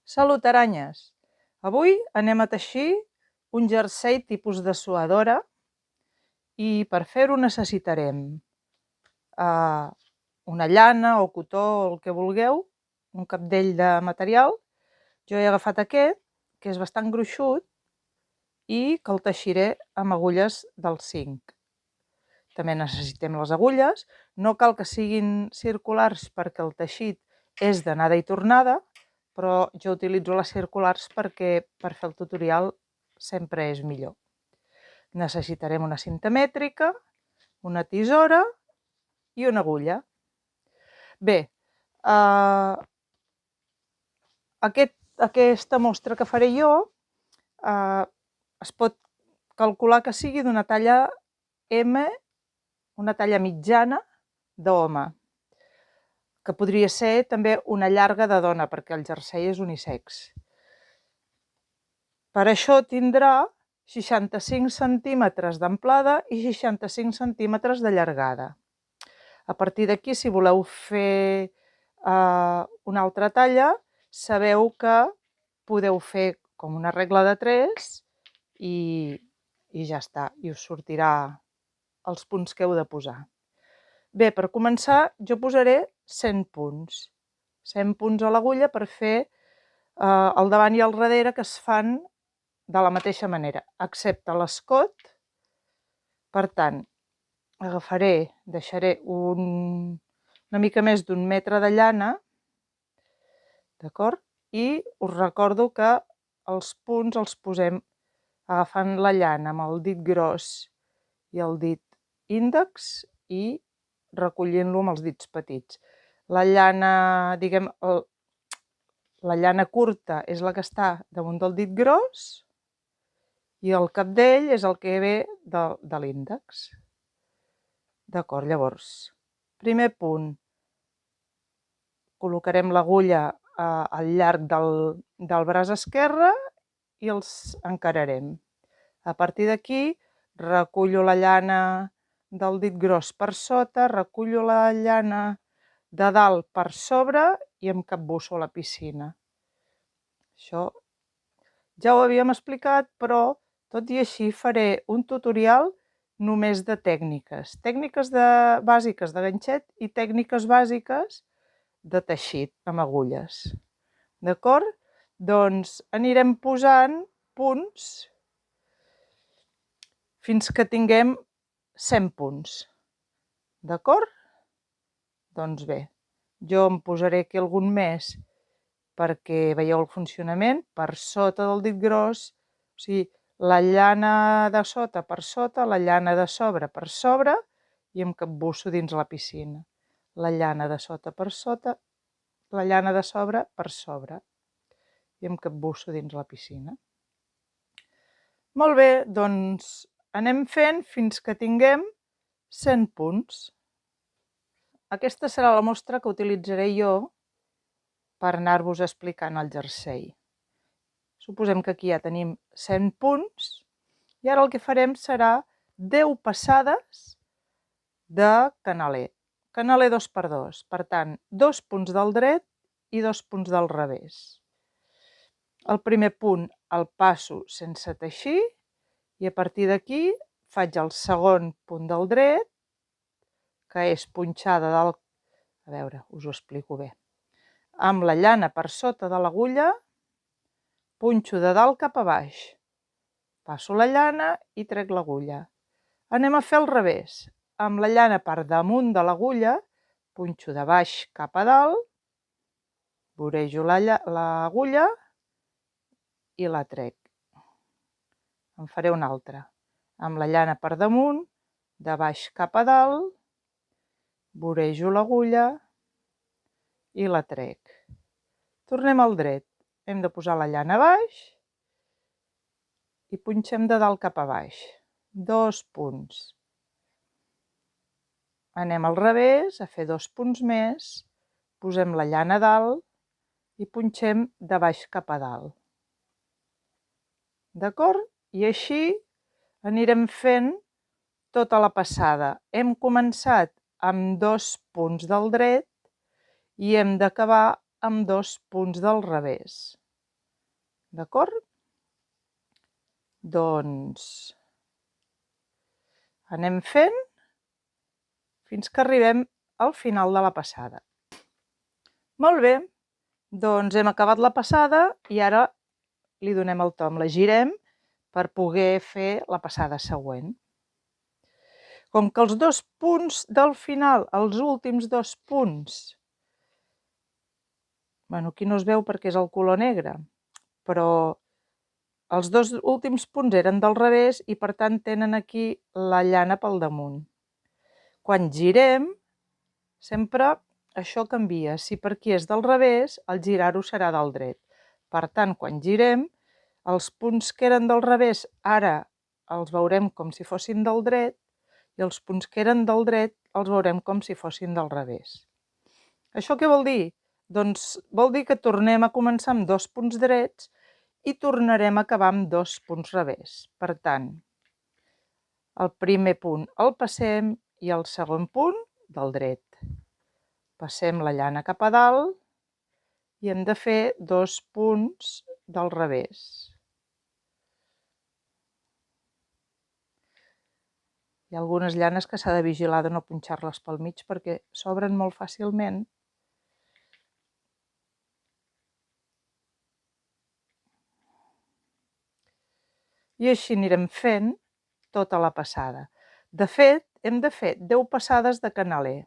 Salut, aranyes! Avui anem a teixir un jersei tipus de suadora i per fer-ho necessitarem una llana o cotó o el que vulgueu, un cabdell de material. Jo he agafat aquest, que és bastant gruixut i que el teixiré amb agulles del 5. També necessitem les agulles. No cal que siguin circulars perquè el teixit és d'anada i tornada, però jo utilitzo les circulars perquè per fer el tutorial sempre és millor. Necessitarem una cinta mètrica, una tisora i una agulla. Bé, aquesta mostra que faré jo es pot calcular que sigui d'una talla M, una talla mitjana d'home, que podria ser també una llarga de dona, perquè el jersei és unisex. Per això tindrà 65 centímetres d'amplada i 65 centímetres de llargada. A partir d'aquí, si voleu fer una altra talla, sabeu que podeu fer com una regla de 3 i ja està, i us sortirà els punts que heu de posar. Bé, per començar, jo posaré 100 punts. 100 punts a l'agulla per fer el davant i el darrere, que es fan de la mateixa manera, excepte l'escot. Per tant, deixaré una mica més d'1 metre de llana, d'acord? I us recordo que els punts els posem agafant la llana amb el dit gros i el dit índex i recollint-lo amb els dits petits. La llana, la llana curta és la que està damunt del dit gros i el cabdell és el que ve de l'índex. D'acord, llavors, primer punt, col·locarem l'agulla al llarg del braç esquerre i els encararem. A partir d'aquí, recullo la llana del dit gros per sota, recullo la llana de dalt per sobre i em capbusso a la piscina. Això ja ho havíem explicat, però tot i així faré un tutorial només de tècniques. Tècniques bàsiques de ganxet i tècniques bàsiques de teixit amb agulles. D'acord? Doncs anirem posant punts fins que tinguem 100 punts. D'acord? Doncs bé, jo en posaré aquí algun més perquè veieu el funcionament. Per sota del dit gros, o sigui, la llana de sota per sota, la llana de sobre per sobre i em capbusso dins la piscina. La llana de sota per sota, la llana de sobre per sobre i em capbusso dins la piscina. Molt bé, doncs anem fent fins que tinguem 100 punts. Aquesta serà la mostra que utilitzaré jo per anar-vos explicant el jersei. Suposem que aquí ja tenim 100 punts i ara el que farem serà 10 passades de canaler. Canaler 2x2, per tant, 2 punts del dret i 2 punts del revés. El primer punt el passo sense teixir i a partir d'aquí faig el segon punt del dret, que és punxada dalt, a veure, us ho explico bé, amb la llana per sota de l'agulla, punxo de dalt cap a baix, passo la llana i trec l'agulla. Anem a fer al revés, amb la llana per damunt de l'agulla, punxo de baix cap a dalt, vorejo l'agulla i la trec. En faré una altra, amb la llana per damunt, de baix cap a dalt, vorejo l'agulla i la trec. Tornem al dret. Hem de posar la llana a baix i punxem de dalt cap a baix. 2 punts. Anem al revés a fer 2 punts més, posem la llana a dalt i punxem de baix cap a dalt. D'acord? I així anirem fent tota la passada. Hem començat amb 2 punts del dret i hem d'acabar amb 2 punts del revés. D'acord? Doncs anem fent fins que arribem al final de la passada. Molt bé, doncs hem acabat la passada i ara li donem el tom, la girem per poder fer la passada següent. Com que els 2 punts del final, els últims 2 punts, aquí no es veu perquè és el color negre, però els 2 últims punts eren del revés i per tant tenen aquí la llana pel damunt. Quan girem, sempre això canvia. Si per aquí és del revés, al girar-ho serà del dret. Per tant, quan girem, els punts que eren del revés ara els veurem com si fossin del dret i els punts que eren del dret els veurem com si fossin del revés. Això què vol dir? Doncs vol dir que tornem a començar amb 2 punts drets i tornarem a acabar amb 2 punts revés. Per tant, el primer punt el passem i el segon punt del dret. Passem la llana cap a dalt i hem de fer 2 punts del revés. Hi ha algunes llanes que s'ha de vigilar de no punxar-les pel mig perquè s'obren molt fàcilment. I així anirem fent tota la passada. De fet, hem de fer 10 passades de canaler.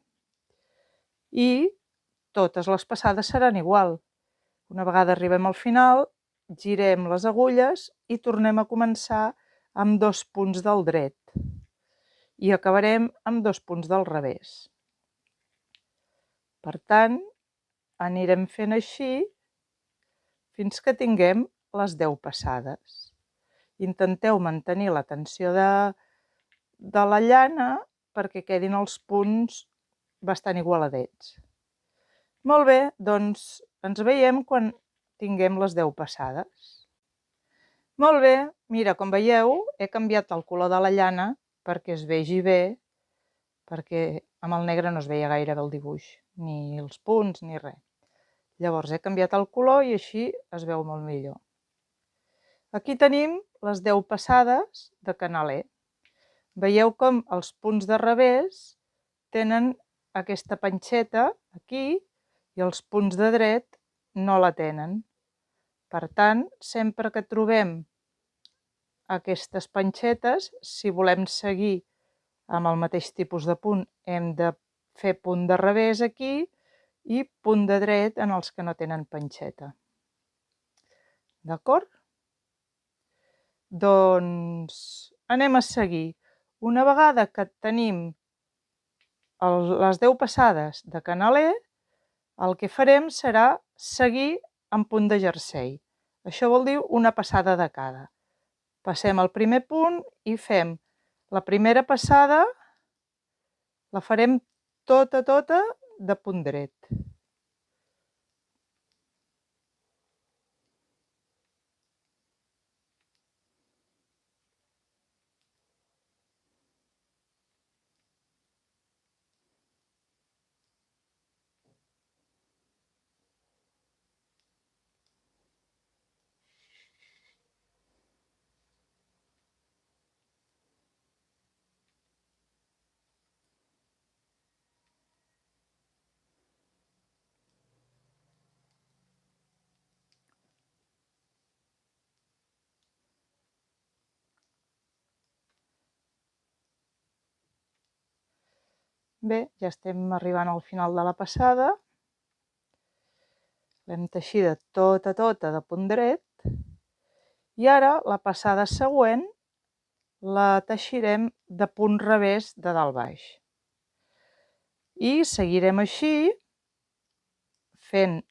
I totes les passades seran igual. Una vegada arribem al final, girem les agulles i tornem a començar amb 2 punts del dret. I acabarem amb 2 punts del revés. Per tant, anirem fent així fins que tinguem les 10 passades. Intenteu mantenir la tensió de la llana perquè quedin els punts bastant igualadets. Molt bé, doncs ens veiem quan tinguem les 10 passades. Molt bé, mira, com veieu, he canviat el color de la llana perquè es vegi bé, perquè amb el negre no es veia gaire bé el dibuix, ni els punts ni res. Llavors he canviat el color i així es veu molt millor. Aquí tenim les 10 passades de canaler. Veieu com els punts de revés tenen aquesta panxeta aquí i els punts de dret no la tenen. Per tant, sempre que trobem aquestes panxetes, si volem seguir amb el mateix tipus de punt, hem de fer punt de revés aquí i punt de dret en els que no tenen panxeta. D'acord? Doncs anem a seguir. Una vegada que tenim les 10 passades de canaler, el que farem serà seguir amb punt de jersei. Això vol dir una passada de cada. Passem el primer punt i fem la primera passada, la farem tota de punt dret. Bé, ja estem arribant al final de la passada. L'hem teixida tota de punt dret. I ara la passada següent la teixirem de punt revés de dalt baix. I seguirem així fent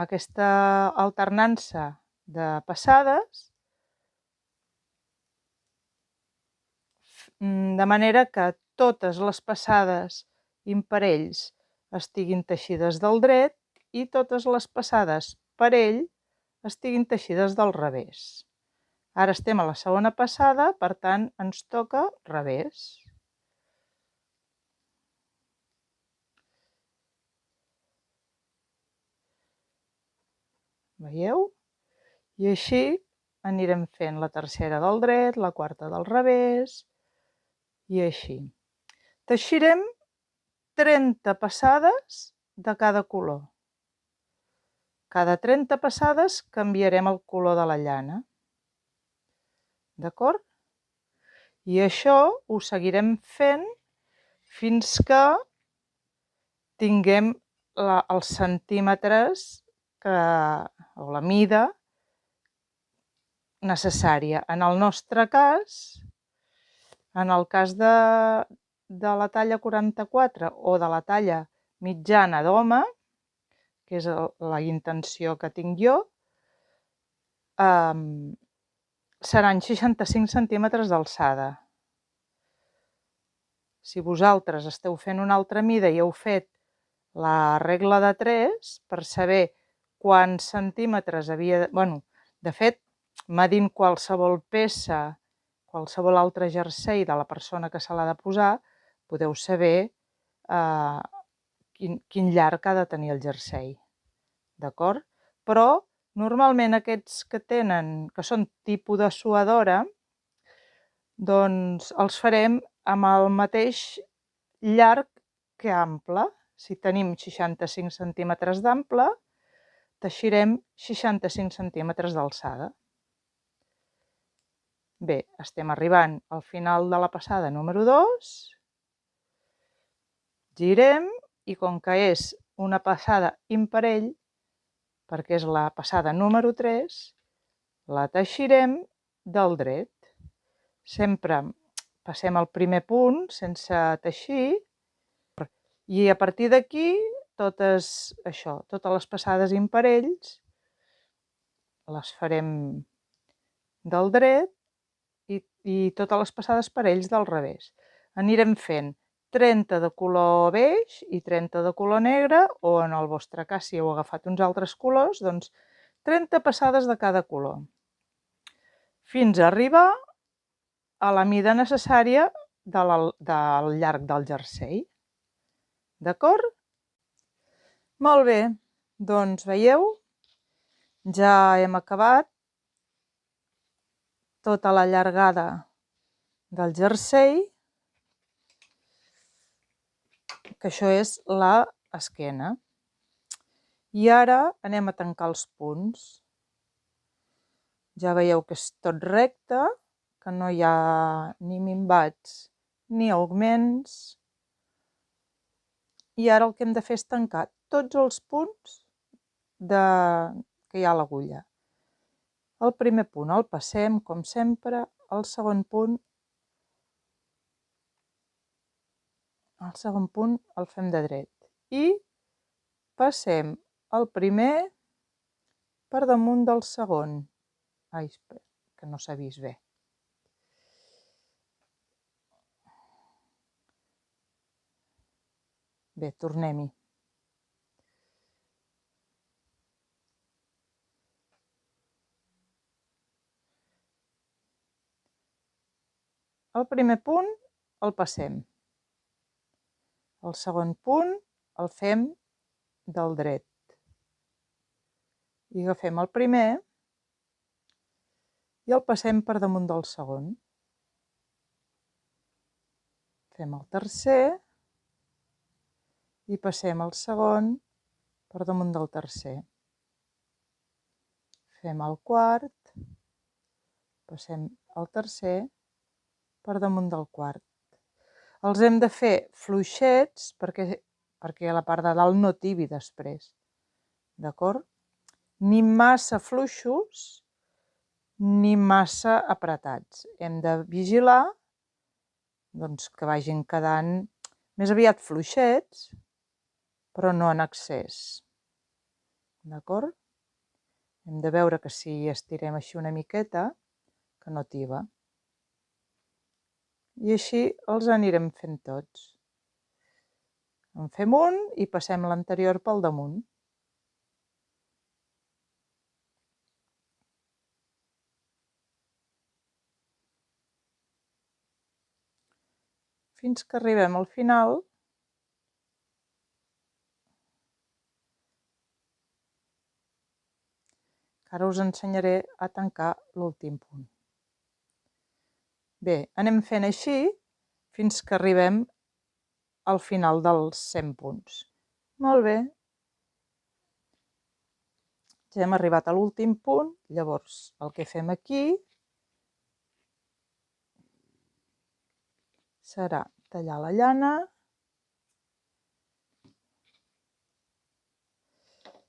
aquesta alternança de passades de manera que totes les passades imparells estiguin teixides del dret i totes les passades parell estiguin teixides del revés. Ara estem a la segona passada, per tant, ens toca revés. veieu? I així anirem fent la tercera del dret, la quarta del revés, i així. Teixirem 30 passades de cada color. Cada 30 passades canviarem el color de la llana. D'acord? I això ho seguirem fent fins que tinguem els centímetres o la mida necessària. En el nostre cas, en el cas de la talla 44 o de la talla mitjana d'home, que és la intenció que tinc jo, seran 65 centímetres d'alçada. Si vosaltres esteu fent una altra mida i heu fet la regla de 3 per saber quants centímetres havia... de fet, medint qualsevol peça, qualsevol altre jersei de la persona que se l'ha de posar, podeu saber quin llarg ha de tenir el jersei. D'acord? Però normalment aquests que són tipus de suadora, doncs els farem amb el mateix llarg que ample. Si tenim 65 centímetres d'ample, teixirem 65 centímetres d'alçada. Bé, estem arribant al final de la passada número 2. Girem i com que és una passada imparell, perquè és la passada número 3, la teixirem del dret. Sempre passem el primer punt sense teixir i a partir d'aquí totes les passades imparells les farem del dret i totes les passades parells del revés. Anirem fent 30 de color beix i 30 de color negre, o en el vostre cas, si heu agafat uns altres colors, doncs 30 passades de cada color, fins a arribar a la mida necessària del llarg del jersei. D'acord? Molt bé, doncs veieu, ja hem acabat tota la llargada del jersei, que això és l'esquena. I ara anem a tancar els punts. Ja veieu que és tot recte, que no hi ha ni minvats ni augments. I ara el que hem de fer és tancar tots els punts que hi ha a l'agulla. El primer punt el passem, com sempre, el segon punt el fem de dret i passem el primer per damunt del segon. Ai, espera, que no s'ha vist bé. Bé, tornem-hi. El primer punt el passem. El segon punt el fem del dret. I agafem el primer i el passem per damunt del segon. Fem el tercer i passem el segon per damunt del tercer. Fem el quart, passem el tercer per damunt del quart. Els hem de fer fluixets perquè a la part de dalt no tibi després. D'acord? Ni massa fluixos ni massa apretats. Hem de vigilar que vagin quedant més aviat fluixets, però no en excés. D'acord? Hem de veure que si estirem així una miqueta, que no tiba. I així els anirem fent tots. En fem un i passem l'anterior pel damunt. Fins que arribem al final. que ara us ensenyaré a tancar l'últim punt. Bé, anem fent així fins que arribem al final dels 100 punts. Molt bé. Ja hem arribat a l'últim punt, llavors el que fem aquí serà tallar la llana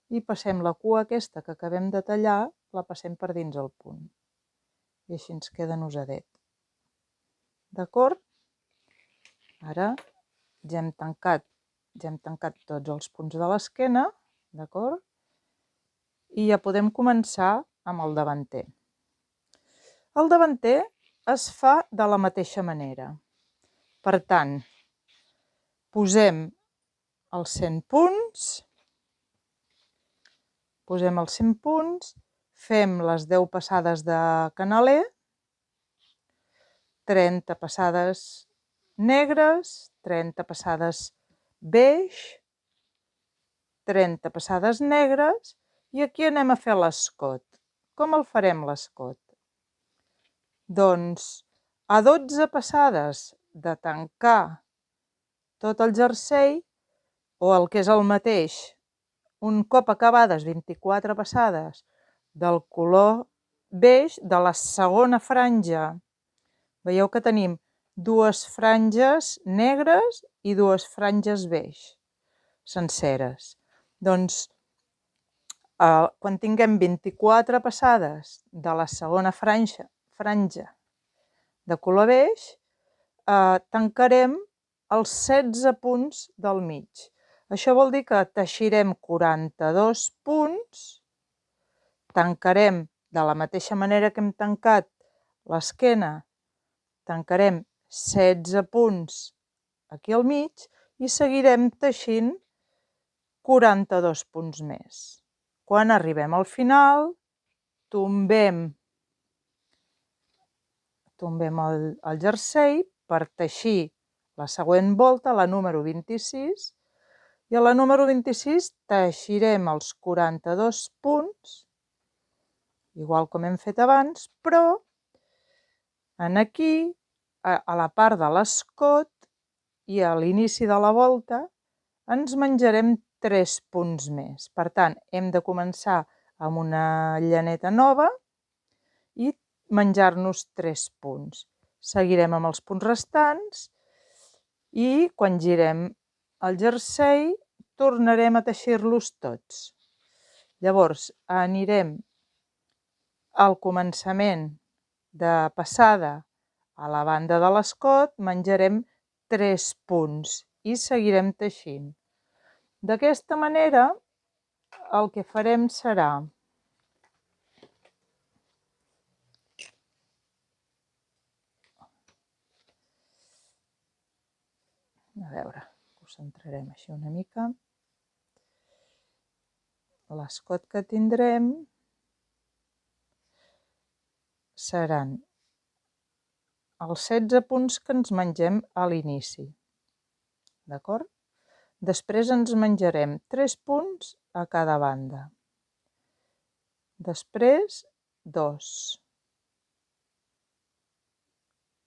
i passem la cua aquesta que acabem de tallar, la passem per dins el punt. I així ens queda nosadet. D'acord? Ara ja hem tancat tots els punts de l'esquena, d'acord? I ja podem començar amb el davanter. El davanter es fa de la mateixa manera. Per tant, posem els 100 punts, fem les 10 passades de canaler, 30 passades negres, 30 passades beix, 30 passades negres i aquí anem a fer l'escot. Com el farem l'escot? Doncs a 12 passades de tancar tot el jersei, o el que és el mateix, un cop acabades 24 passades del color beix de la segona franja. Veieu que tenim dues franges negres i dues franges beix senceres. Doncs quan tinguem 24 passades de la segona franja de color beix, tancarem els 16 punts del mig. Això vol dir que teixirem 42 punts, tancarem de la mateixa manera que hem tancat l'esquena, tancarem 16 punts aquí al mig i seguirem teixint 42 punts més. Quan arribem al final, tombem el jersei per teixir la següent volta, la número 26, i a la número 26 teixirem els 42 punts, igual com hem fet abans, però aquí, a la part de l'escot i a l'inici de la volta, ens menjarem 3 punts més. Per tant, hem de començar amb una llaneta nova i menjar-nos 3 punts. Seguirem amb els punts restants i quan girem el jersei tornarem a teixir-los tots. Llavors anirem al començament de passada a la banda de l'escot, menjarem 3 punts i seguirem teixint. D'aquesta manera el que farem serà a veure, ho centrarem així una mica. L'escot que tindrem seran els 16 punts que ens mengem a l'inici, d'acord? Després ens menjarem 3 punts a cada banda. Després 2.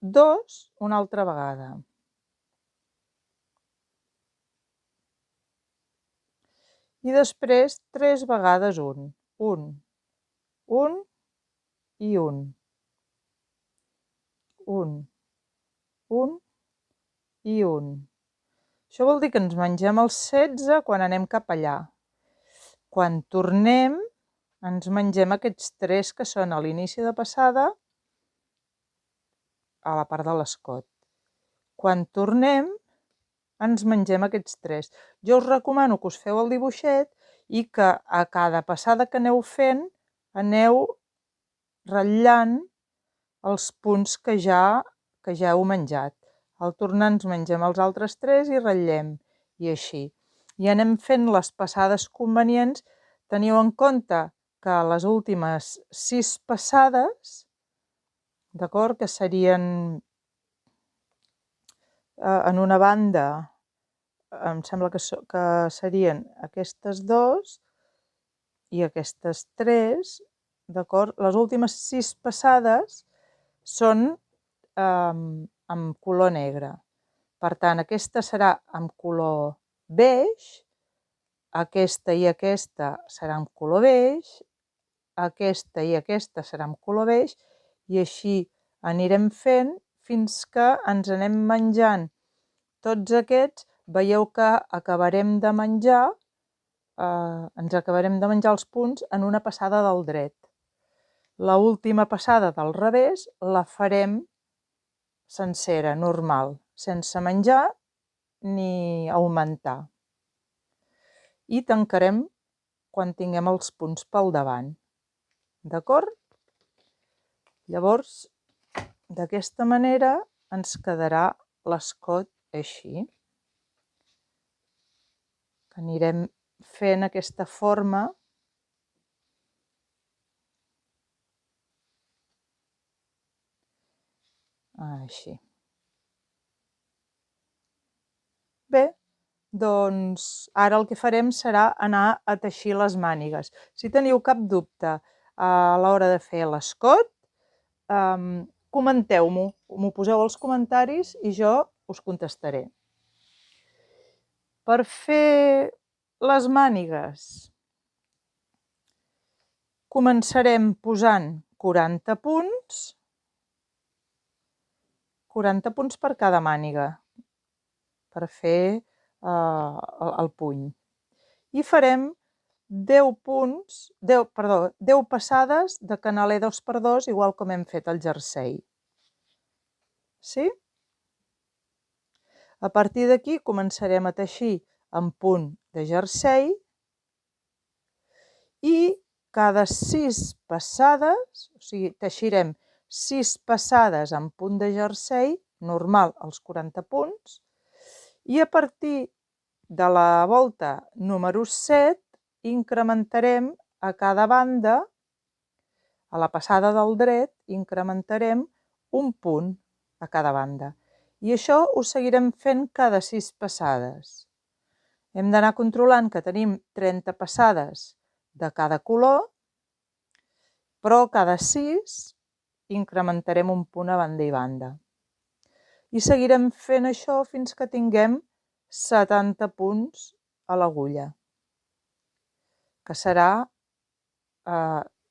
2 una altra vegada. I després 3 vegades 1. 1, 1 i 1. 1, 1 i 1. Això vol dir que ens mengem els 16 quan anem cap allà. Quan tornem, ens mengem aquests 3 que són a l'inici de passada a la part de l'escot. Quan tornem, ens mengem aquests 3. Jo us recomano que us feu el dibuixet i que a cada passada que aneu fent aneu ratllant els punts que ja heu menjat. Al tornar ens mengem els altres 3 i ratllem, i així. I anem fent les passades convenients. Teniu en compte que les últimes 6 passades, d'acord, que serien en una banda, em sembla que serien aquestes 2 i aquestes 3, d'acord? Les últimes 6 passades són amb color negre. Per tant, aquesta serà amb color beix, aquesta i aquesta serà amb color beix, aquesta i aquesta serà amb color beix, i així anirem fent fins que ens anem menjant tots aquests. Veieu que acabarem de menjar, ens acabarem de menjar els punts en una passada del dret. L'última passada del revés la farem sencera, normal, sense menjar ni augmentar. I tancarem quan tinguem els punts pel davant. D'acord? Llavors, d'aquesta manera ens quedarà l'escot així. Anirem fent aquesta forma així. Bé, doncs ara el que farem serà anar a teixir les mànigues. Si teniu cap dubte a l'hora de fer l'escot, comenteu-m'ho, m'ho poseu als comentaris i jo us contestaré. Per fer les mànigues començarem posant 40 punts per cada màniga per fer el puny. I farem 10 passades de canaler 2x2, igual com hem fet el jersei. Sí? A partir d'aquí començarem a teixir en punt de jersei i cada 6 passades, o sigui, teixirem 6 passades en punt de jersei, normal, als 40 punts, i a partir de la volta número 7 incrementarem a cada banda, a la passada del dret, incrementarem un punt a cada banda. I això ho seguirem fent cada 6 passades. Hem d'anar controlant que tenim 30 passades de cada color, però cada 6 incrementarem un punt a banda i banda. I seguirem fent això fins que tinguem 70 punts a l'agulla, que serà,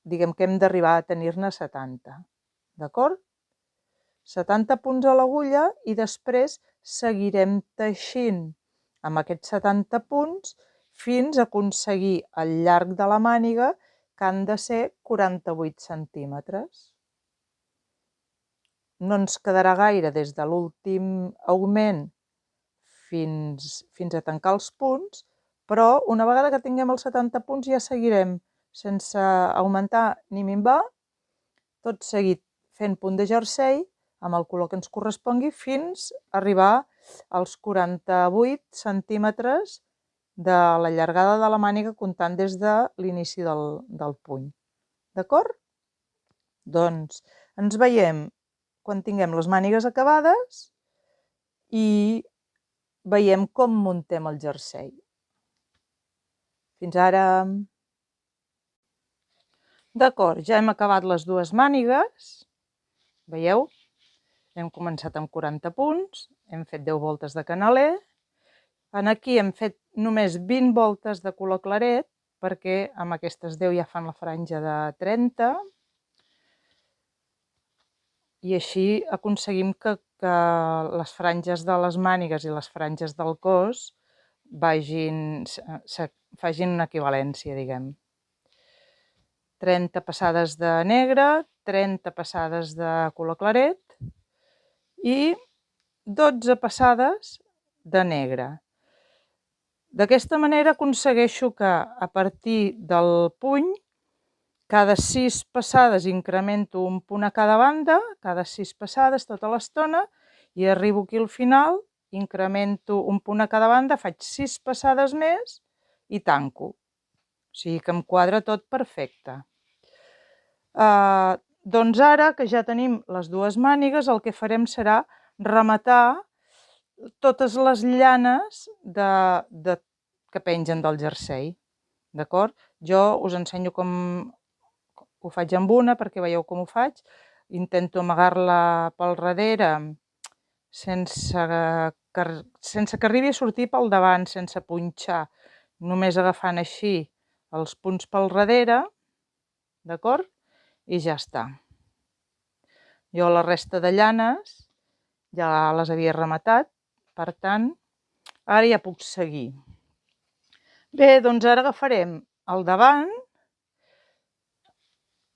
diguem que hem d'arribar a tenir-ne 70, d'acord? 70 punts a l'agulla i després seguirem teixint amb aquests 70 punts fins a aconseguir el llarg de la màniga, que han de ser 48 centímetres. No ens quedarà gaire des de l'últim augment fins a tancar els punts, però una vegada que tinguem els 70 punts ja seguirem sense augmentar ni minvar, tot seguit fent punt de jersei amb el color que ens correspongui fins a arribar als 48 centímetres de la llargada de la màniga comptant des de l'inici del puny. D'acord? Doncs ens veiem quan tinguem les mànigues acabades i veiem com muntem el jersei. Fins ara. D'acord, ja hem acabat les dues mànigues. Veieu? Hem començat amb 40 punts, hem fet 10 voltes de canaler. Aquí hem fet només 20 voltes de color claret, perquè amb aquestes 10 ja fan la franja de 30. I així aconseguim que les franges de les mànigues i les franges del cos facin una equivalència, diguem. 30 passades de negre, 30 passades de color claret i 12 passades de negre. D'aquesta manera aconsegueixo que a partir del puny, cada 6 passades incremento un punt a cada banda, cada 6 passades tota l'estona, i arribo aquí al final, incremento un punt a cada banda, faig 6 passades més i tanco. O sigui que em quadra tot perfecte. Doncs ara que ja tenim les dues mànigues, el que farem serà rematar totes les llanes que pengen del jersei, d'acord? Jo us ensenyo com ho faig amb una perquè veieu com ho faig. Intento amagar-la pel darrere sense que arribi a sortir pel davant, sense punxar, només agafant així els punts pel darrere, d'acord? I ja està. Jo la resta de llanes ja les havia rematat, per tant, ara ja puc seguir. Bé, doncs ara agafarem el davant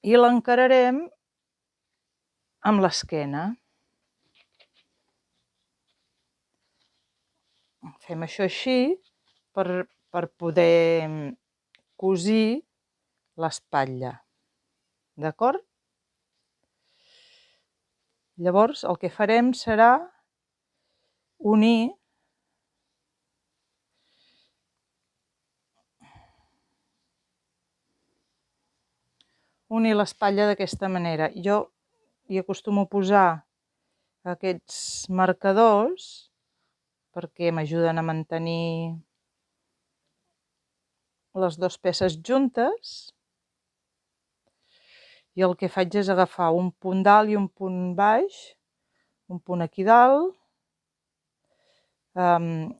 i l'encararem amb l'esquena. Fem això així per poder cosir l'espatlla, d'acord? Llavors el que farem serà unir l'espatlla d'aquesta manera. Jo hi acostumo a posar aquests marcadors perquè m'ajuden a mantenir les dues peces juntes, i el que faig és agafar un punt dalt i un punt baix, un punt aquí dalt,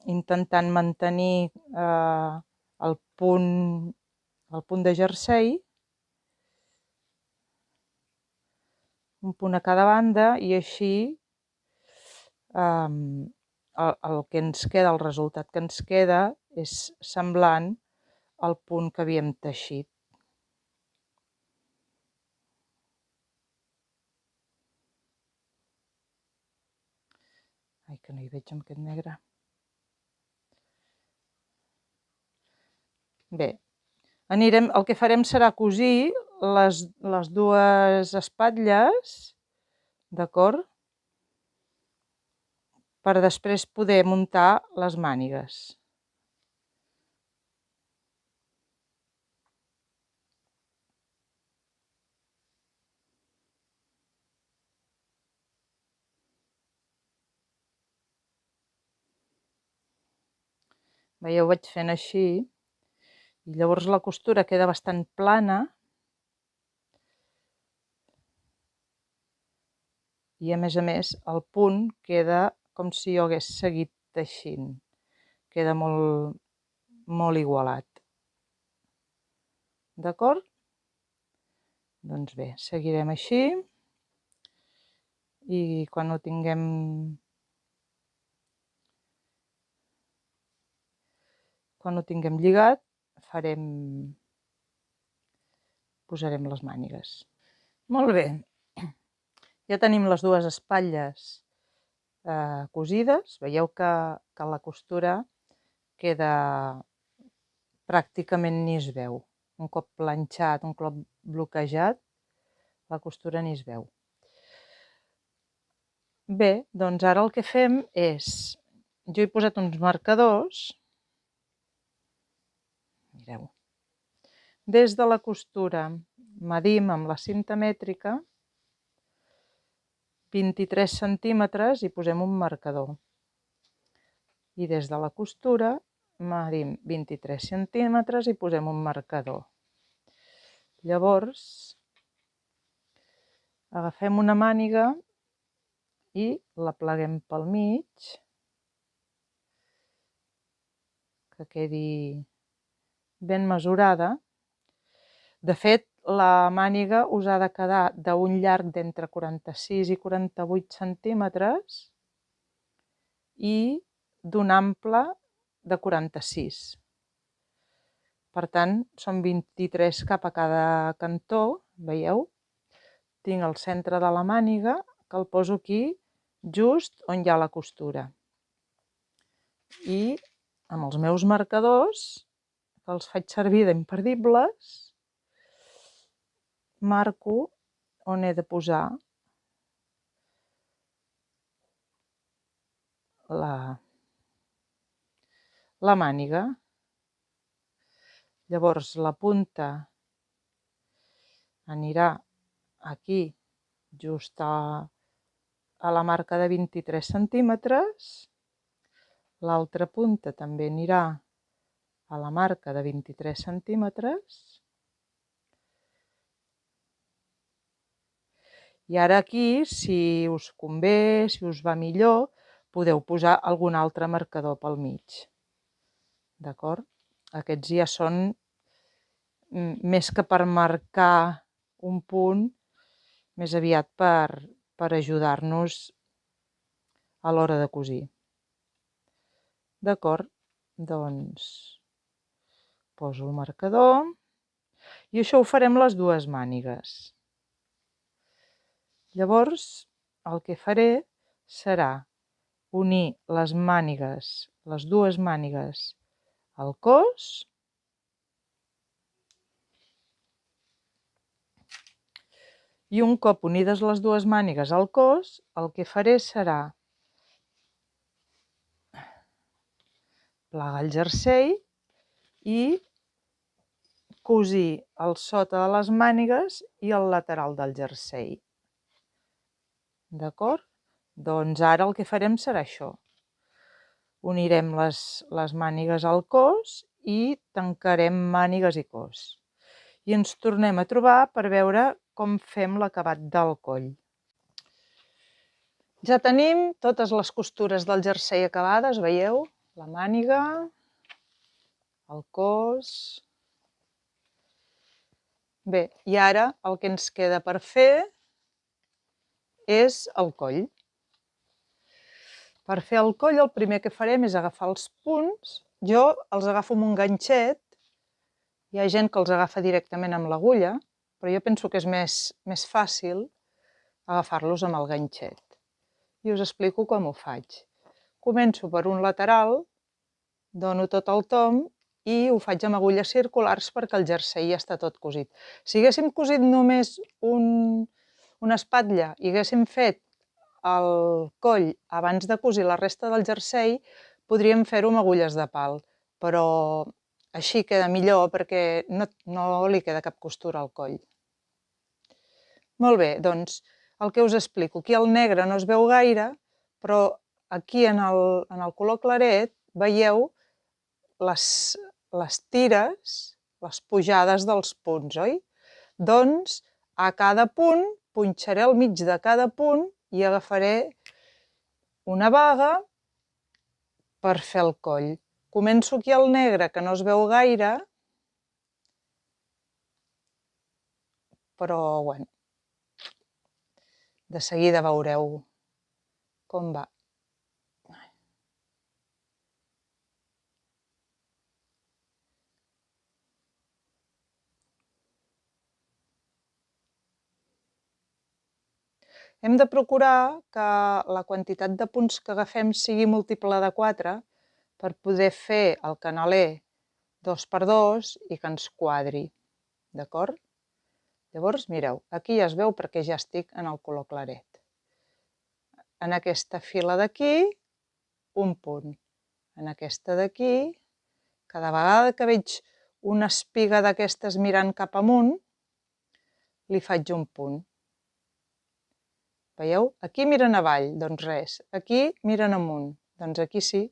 intentant mantenir el punt de jersei, un punt a cada banda, i així el que ens queda, el resultat que ens queda és semblant al punt que havíem teixit. Ai, que no hi veig amb aquest negre. Bé, el que farem serà cosir les dues espatlles, d'acord? Per després poder muntar les mànigues. Veieu, vaig fent així, i llavors la costura queda bastant plana, i a més el punt queda com si jo hagués seguit teixint. Queda molt, molt igualat. D'acord? Doncs bé, seguirem així, i quan ho tinguem lligat, posarem les mànigues. Molt bé, ja tenim les dues espatlles cosides. Veieu que la costura queda pràcticament ni es veu. Un cop planxat, un cop bloquejat, la costura ni es veu. Bé, doncs ara el que fem és, jo he posat uns marcadors, mireu, des de la costura medim amb la cinta mètrica 23 centímetres i posem un marcador. I des de la costura medim 23 centímetres i posem un marcador. Llavors, agafem una màniga i la pleguem pel mig, que quedi ben mesurada. De fet, la màniga us ha de quedar d'un llarg d'entre 46 i 48 centímetres i d'un ample de 46. Per tant, són 23 cap a cada cantó, veieu? Tinc el centre de la màniga, que el poso aquí, just on hi ha la costura. I amb els meus marcadors, que els faig servir d'imperdibles, marco on he de posar la màniga. Llavors la punta anirà aquí, just a la marca de 23 centímetres. L'altra punta també anirà a la marca de 23 centímetres. I ara aquí, si us convé, si us va millor, podeu posar algun altre marcador pel mig. D'acord? Aquests ja són més que per marcar un punt, més aviat per ajudar-nos a l'hora de cosir. D'acord? Doncs poso el marcador i això ho farem les dues mànigues. Llavors, el que faré serà unir les dues mànigues al cos i un cop unides les dues mànigues al cos, el que faré serà plegar el jersei i cosir el sota de les mànigues i el lateral del jersei. D'acord? Doncs ara el que farem serà això. Unirem les mànigues al cos i tancarem mànigues i cos. I ens tornem a trobar per veure com fem l'acabat del coll. Ja tenim totes les costures del jersei acabades, veieu? La màniga, el cos... Bé, i ara el que ens queda per fer és el coll. Per fer el coll el primer que farem és agafar els punts. Jo els agafo amb un ganxet. Hi ha gent que els agafa directament amb l'agulla, però jo penso que és més fàcil agafar-los amb el ganxet. I us explico com ho faig. Començo per un lateral, dono tot el tomb i ho faig amb agulles circulars perquè el jersei ja està tot cosit. Si haguéssim cosit només una espatlla i haguéssim fet el coll abans de cosir la resta del jersei, podríem fer-ho amb agulles de pal, però així queda millor perquè no li queda cap costura al coll. Molt bé, doncs el que us explico. Aquí el negre no es veu gaire, però aquí en el color claret veieu les tires, les pujades dels punts, oi? Doncs a cada punt punxaré al mig de cada punt i agafaré una baga per fer el coll. Començo aquí al negre, que no es veu gaire, però bueno, de seguida veureu com va. Hem de procurar que la quantitat de punts que agafem sigui múltiple de 4 per poder fer el canaler 2x2 i que ens quadri, d'acord? Llavors, mireu, aquí ja es veu perquè ja estic en el color claret. En aquesta fila d'aquí, un punt. En aquesta d'aquí, cada vegada que veig una espiga d'aquestes mirant cap amunt, li faig un punt. Veieu? Aquí miren avall, doncs res. Aquí miren amunt, doncs aquí sí.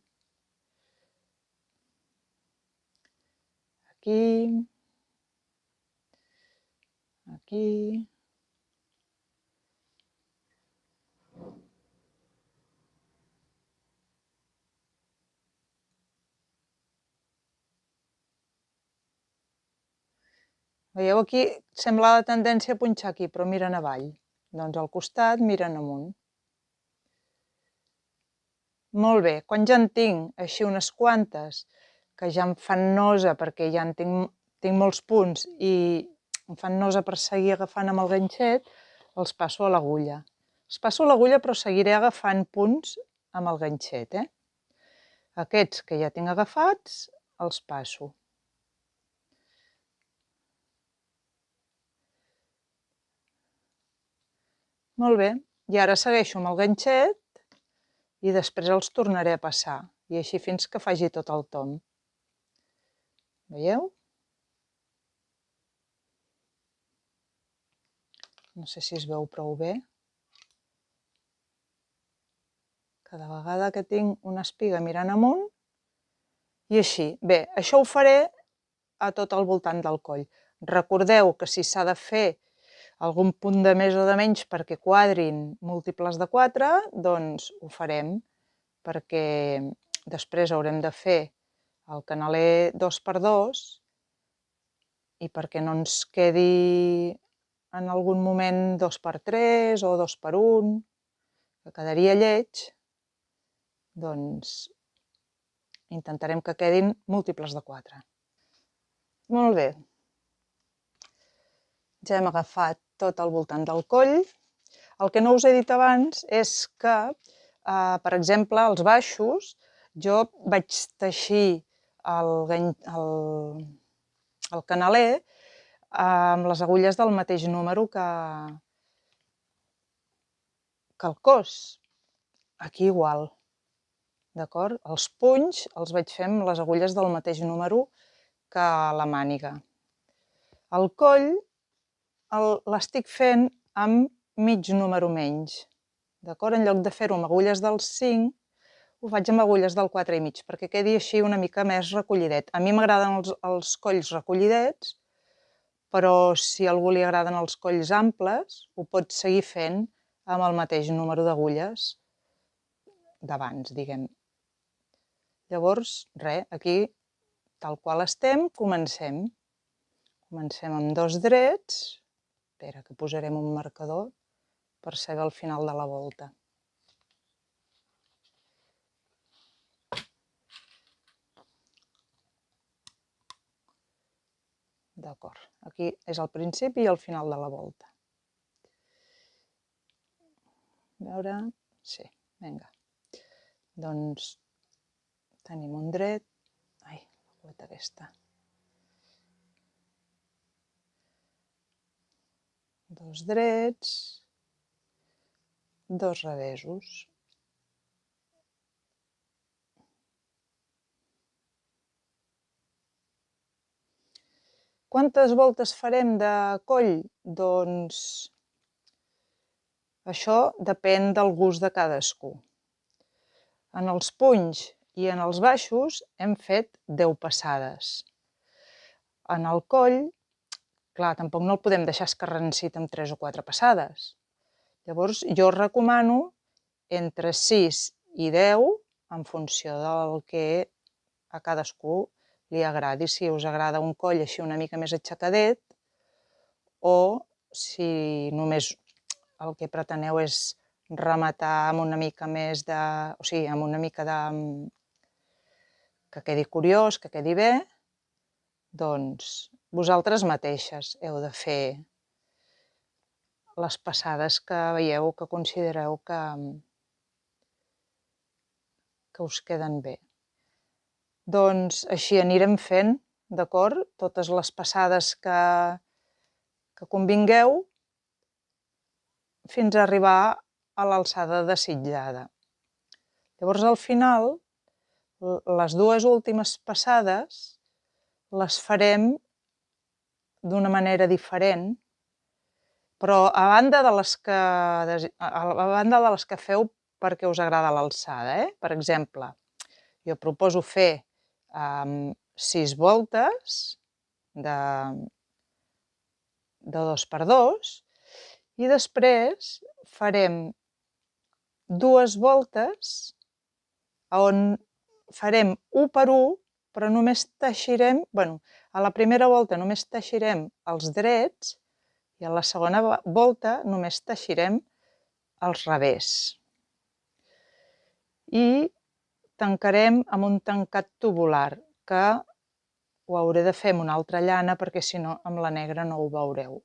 Aquí. Aquí. Veieu, aquí sembla la tendència a punxar aquí, però miren avall. Doncs al costat miren amunt. Molt bé, quan ja en tinc així unes quantes, que ja em fan nosa perquè ja en tinc molts punts i em fan nosa per seguir agafant amb el ganxet, els passo a l'agulla. Els passo a l'agulla però seguiré agafant punts amb el ganxet. Aquests que ja tinc agafats, els passo. Molt bé, i ara segueixo amb el ganxet i després els tornaré a passar, i així fins que faci tot el tomb. Veieu? No sé si es veu prou bé. Cada vegada que tinc una espiga mirant amunt, i així. Bé, això ho faré a tot el voltant del coll. Recordeu que si s'ha de fer algun punt de més o de menys perquè quadrin múltiples de 4, doncs ho farem, perquè després haurem de fer el canaler 2x2 i perquè no ens quedi en algun moment 2x3 o 2x1, que quedaria lleig, doncs intentarem que quedin múltiples de 4. Molt bé. Ja hem agafat tot al voltant del coll. El que no us he dit abans és que, per exemple, als baixos, jo vaig teixir el canaler amb les agulles del mateix número que el cos. Aquí igual, d'acord? Els punys els vaig fer amb les agulles del mateix número que la màniga. El coll l'estic fent amb mig número menys, d'acord? En lloc de fer-ho amb agulles del 5, ho faig amb agulles del 4,5, perquè quedi així una mica més recollidet. A mi m'agraden els colls recollidets, però si a algú li agraden els colls amples, ho pot seguir fent amb el mateix número d'agulles d'abans, diguem. Llavors, res, aquí, tal qual estem, comencem. Comencem amb 2 drets. Espera, que posarem un marcador per saber el final de la volta. D'acord, aquí és el principi i el final de la volta. A veure, sí, vinga. Doncs tenim un dret, ai, la cueta aquesta. 2 drets, 2 revessos. Quantes voltes farem de coll? Doncs això depèn del gust de cadascú. En els punys i en els baixos hem fet 10 passades. En el coll, clar, tampoc no el podem deixar escarransit amb 3 o 4 passades. Llavors jo recomano entre 6 i 10 en funció del que a cadascú li agradi, si us agrada un coll així una mica més aixecadet o si només el que preteneu és rematar amb una mica més de... o sigui, amb una mica de... que quedi curiós, que quedi bé, doncs vosaltres mateixes heu de fer les passades que veieu, que considereu que us queden bé. Doncs així anirem fent, d'acord? Totes les passades que convingueu fins a arribar a l'alçada desitjada. Llavors, al final, les 2 últimes passades les farem d'una manera diferent, però a banda de les que feu perquè us agrada l'alçada. Per exemple, jo proposo fer 6 voltes de 2x2 i després farem 2 voltes on farem 1x1, però només teixirem, a la primera volta només teixirem els drets i a la segona volta només teixirem els revés. I tancarem amb un tancat tubular, que ho hauré de fer amb una altra llana perquè si no amb la negra no ho veureu.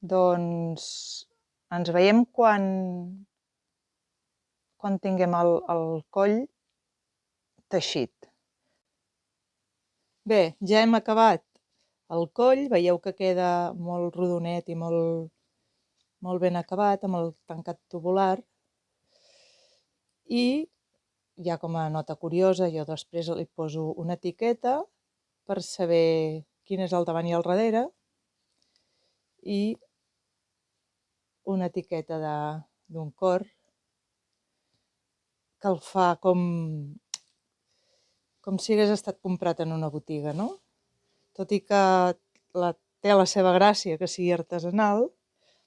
Doncs ens veiem quan tinguem el coll teixit. Bé, ja hem acabat el coll, veieu que queda molt rodonet i molt ben acabat amb el tancat tubular. I ja com a nota curiosa jo després li poso una etiqueta per saber quin és el davant i el darrere i una etiqueta d'un cor que el fa com si hagués estat comprat en una botiga, no? Tot i que la té la seva gràcia que sigui artesanal,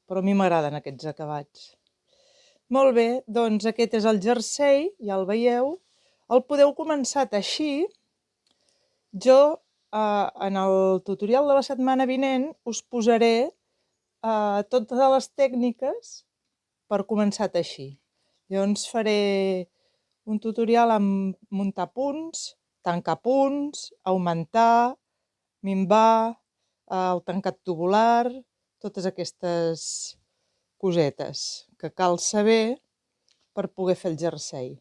però a mi m'agraden aquests acabats. Molt bé, doncs aquest és el jersei, ja el veieu. El podeu començar a teixir. Jo, en el tutorial de la setmana vinent, us posaré totes les tècniques per començar a teixir. Llavors faré un tutorial amb muntar punts, tancar punts, augmentar, minvar, el tancat tubular, totes aquestes cosetes que cal saber per poder fer el jersei.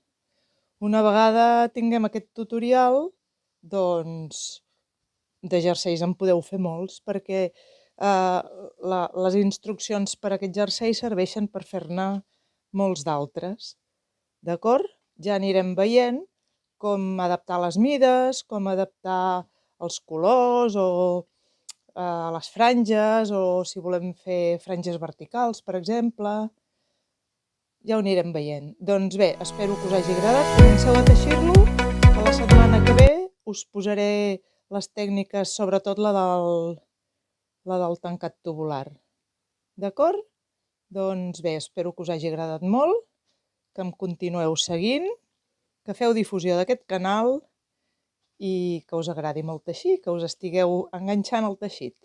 Una vegada tinguem aquest tutorial, doncs de jerseis en podeu fer molts, perquè les instruccions per a aquest jersei serveixen per fer-ne molts d'altres. D'acord? Ja anirem veient com adaptar les mides, com adaptar els colors o les franges, o si volem fer franges verticals, per exemple. Ja ho anirem veient. Doncs bé, espero que us hagi agradat. Comenceu a teixir-lo, que la setmana que ve us posaré les tècniques, sobretot la del tancat tubular. D'acord? Doncs bé, espero que us hagi agradat molt, que em continueu seguint, que feu difusió d'aquest canal i que us agradi molt teixir, que us estigueu enganxant el teixit.